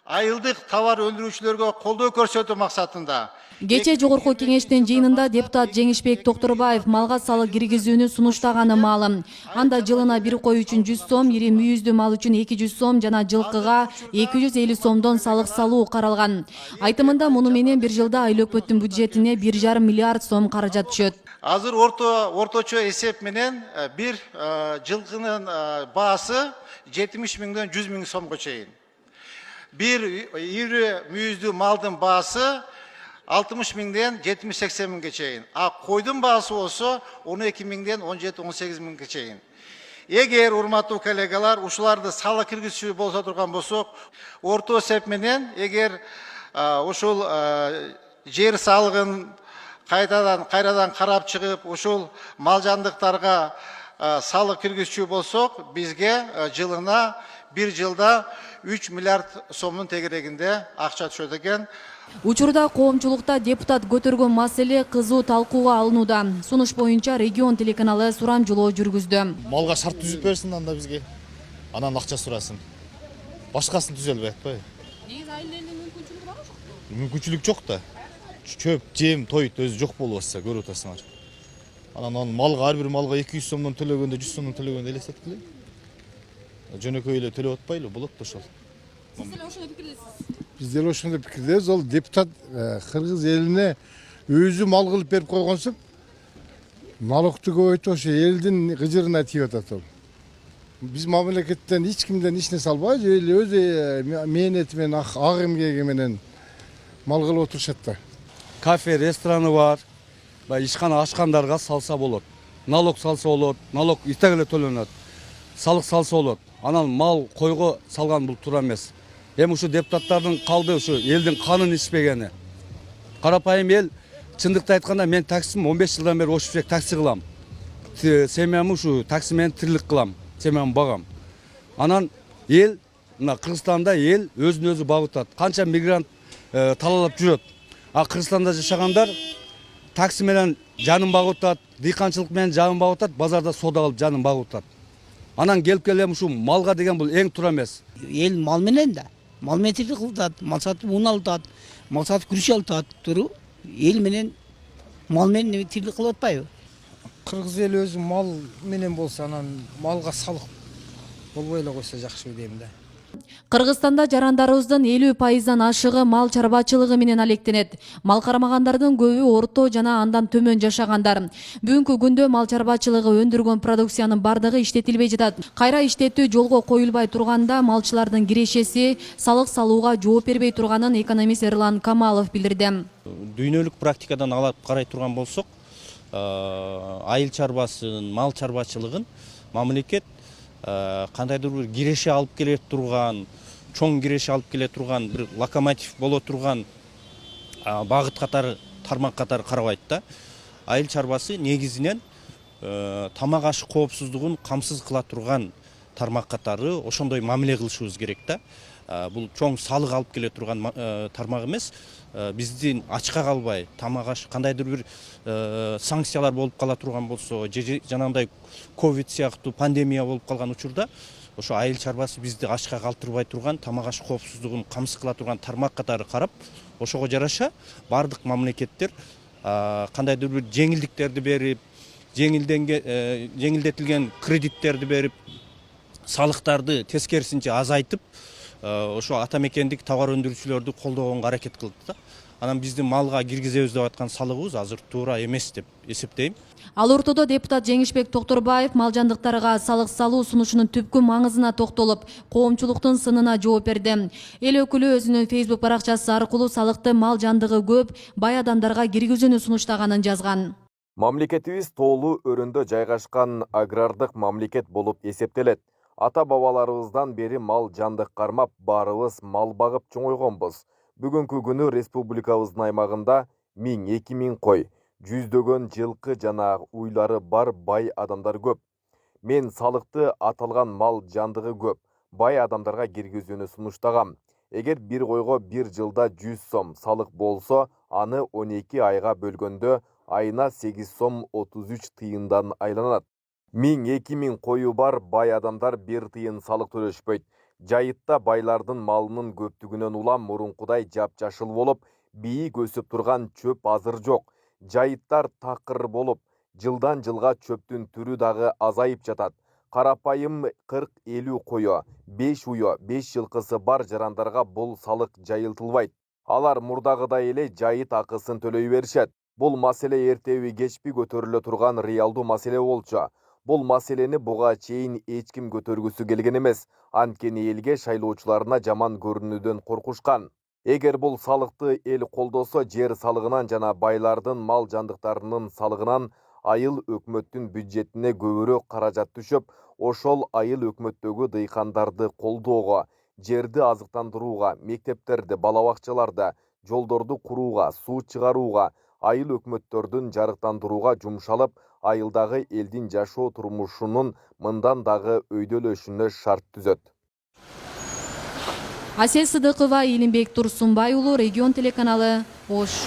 айылдык товар өндүрүүчүлөргө колдоо көрсөтүү максатында Кече жогорку кеңештин жыйынында депутат Жеңишбек Токторбаев малга салык киргизүүнү сунуштаганы маалым. Анда жылына бир кой үчүн 100 сом, ири мүйүздүү мал үчүн 200 сом жана жылкыга 250 сомдон салык салуу каралган. Айтымында муну менен бир жылда айыл өкмөттүн бюджетине 1,5 миллиард сом каражат түшөт. азыр орточо эсеп менен бир жылкынын баасы 70 миңден 100 миң сомго чейин. Bir iri müyüzdü malın bağısı 60 minden 70-80 min geçeyin. Koydun bağısı olsa 12 minden 17-18 min geçeyin. Eğer urmatlı kolegalar uşularda sağlık kirgizişi bolsa durgan bolsak, orta sep menen eğer uşul jer sağlığın kayradan karap çıkıp uşul malcandıklarga sağlık kirgizişi bolsak, bizge yılına bir yılda 3 milyard somdун тегерегинде акча түшөт экен. Учурда коомчулукта депутат көтөргөн маселе кызуу талкууга алынууда. Сунуш боюнча регион телеканалы сурамжылоо жүргүздү. Малга шарт түзүп берсин анда бизге. Анан акча сурасын. Башкасын түзөлбөй атпайбы? Негизи айылдын мүмкүнчүлүгү барбы жокпу? Мүмкүнчүлүк жок да. Чөп, жем, тойт өзү жок болуп атса көрүп атасыңар. Анан малга ар бир малга 200 сомдон төлөгөндө 100 сомдон төлөгөндө элестеткиле. Жөнөкөй эле төлөп атпайлы, болот да ошол. Сиз деле ошондой пикирдесиз? Биз деле ошондой пикирдебиз. Ол депутат кыргыз элине өзү мал кылып берип койгонсуп, налогту көбөйтүп ошо элдин кыжырына тийип атат ол. Биз мамлекеттен эч кимден эч нерсе албайбыз, өзү мээнети менен ак эмгеги менен мал кылып отурушат да. Кафе, рестораны бар. Ишкана ачкандарга салса болот. Налог салса болот, налог итек эле төлөнөт. Салык салса болот. Анан мал койго салган бул туура эмес. Эми ушу депутаттардын калды ушу элдин канын ичпегени. Карапайым эл чындыкты айтканда мен таксим 15 жылдан бери Ошибек такси кылам. Семьямды ушу такси менен тирилик кылам. Семьямды багам. Анан эл мына Кыргызстанда эл өзүн өзү багып атат. Канча мигрант талалап жүрөт. Кыргызстанда жашагандар такси менен жанын багып атат, дыйканчылык менен жанын багып атат, базарда соода кылып жанын багып атат. Анан келип келем ушу малга деген бул эң туура эмес. Эл мал менен да, мал менен тирилик кылып атат, мал сатып ун алып атат, мал сатып күрүч алып атат. Туру эл менен мал менен тирилик кылып атпайбы? Кыргыз эли өзү мал менен болсо анан малга салык болбой эле койсо жакшы дейм да. Кыргызстанда жарандарыбыздын 50%дан ашыгы мал чарбачылыгы менен алектенет. Мал кармагандардын көбү орто жана андан төмөн жашагандар. Бүгүнкү күндө мал чарбачылыгы өндүргөн продукциянын бардыгы иштетилбей жатат. Кайра иштетүү жолго коюлбай турганда малчылардын кирешеси салык салууга жооп бербей турганын экономист Эрлан Камалов билдирди. Дүйнөлүк практикадан алып карай турган болсок, айыл чарбасын, мал чарбачылыгын мамлекет кандайдыр бир киреше алып келе турган, чоң киреше алып келе турган, бир локомотив боло турган багыт катары, тармак катары карабайт да. Айыл чарбасы негизинен тамак аш коопсуздугун камсыз кыла турган тармак катары ошондой мамиле кылышыбыз керек да. Бул чоң салык алып келе турган тармак эмес. Биздин ачка калбай, тамак аш кандайдыр бир санкциялар болуп кала турган болсо, жанагындай ковид сыяктуу пандемия болуп калган учурда, ошо айыл чарбасы бизди ачка калтырбай турган, тамак аш коопсуздугун камсыз кыла турган тармак катары карап, ошого жараша бардык мамлекеттер кандайдыр бир жеңилдиктерди берип, жеңилдетилген кредиттерди берип, салыктарды тескерисинче азайтып, ошо ата мекендик товар өндүрүүчүлөрдү колдогонго аракет кылды да. Анан биздин малга киргизебиз деп аткан салыгыбыз азыр туура эмес деп эсептейм. Ал ортодо депутат Жеңишбек Токторбаев малжандыктарга салык салуу сунушунун түпкү маңызына токтолуп, коомчулуктун сынына жооп берди. Эл өкүлү өзүнүн Facebook баракчасы аркылуу салыкты мал жандыгы көп бай адамдарга киргизүүнү сунуштаганын жазган. Мамлекетибиз тоолуу өрөндө жайгашкан агрардык мамлекет болуп эсептелет. Ата-бабаларыбыздан бери мал жандык кармап, баарыбыз мал багып чоңойгонбуз. Бүгүнкү күнү республикабыздын аймагында 1000-2000 кой, жүздөгөн жылкы жана уйлары бар бай адамдар көп. Мен салыкты аталган мал жандыгы көп бай адамдарга киргизүүнү сунуштагам. Эгер бир койго бир жылда 100 сом салык болсо, аны 12 айга бөлгөндө айына 8 сом 33 тыйындан айланат. 1000-2000 кою бар бай адамдар 1 тыйын салык төлөшпөйт. Жайытта байлардын малынын көптүгүнөн улам мурункудай жапжашыл болуп, бийик өсүп турган чөп азыр жок. Жайыттар такыр болуп, жылдан жылга чөптүн түрү дагы азайып жатат. Карапайым 40-50 кою, 5 уyo, 5 жылкысы бар жарандарга бул салык жайылтылбайт. Алар мурдагыдай эле жайыт акысын төлөй беришет. Бул маселе эртеби кечпи көтөрүлө турган реалдуу маселе болчу. Бул маселени буга чейин эч ким көтөргүсү келген эмес. Анткени элге шайлоочуларына жаман көрүнүүдөн коркушкан. Эгер бул салыкты эл колдосо, жер салыгынан жана байлардын мал жандыктарынын салыгынан айыл өкмөттүн бюджетине көбүрөөк каражат түшүп, ошол айыл өкмөттөгү дыйкандарды колдоого, жерди азыктандырууга, мектептерди, бала бакчаларды, жолдорду курууга, суу чыгарууга, айыл өкмөттөрдүн жарыктандырууга жумшалып, айылдагы элдин жашоо турмушунун мындан дагы өйдөлөшүнө шарт түзөт. Асел Сыдыкова, Илимбек Турсунбай уулу, Регион телеканалы, Ош.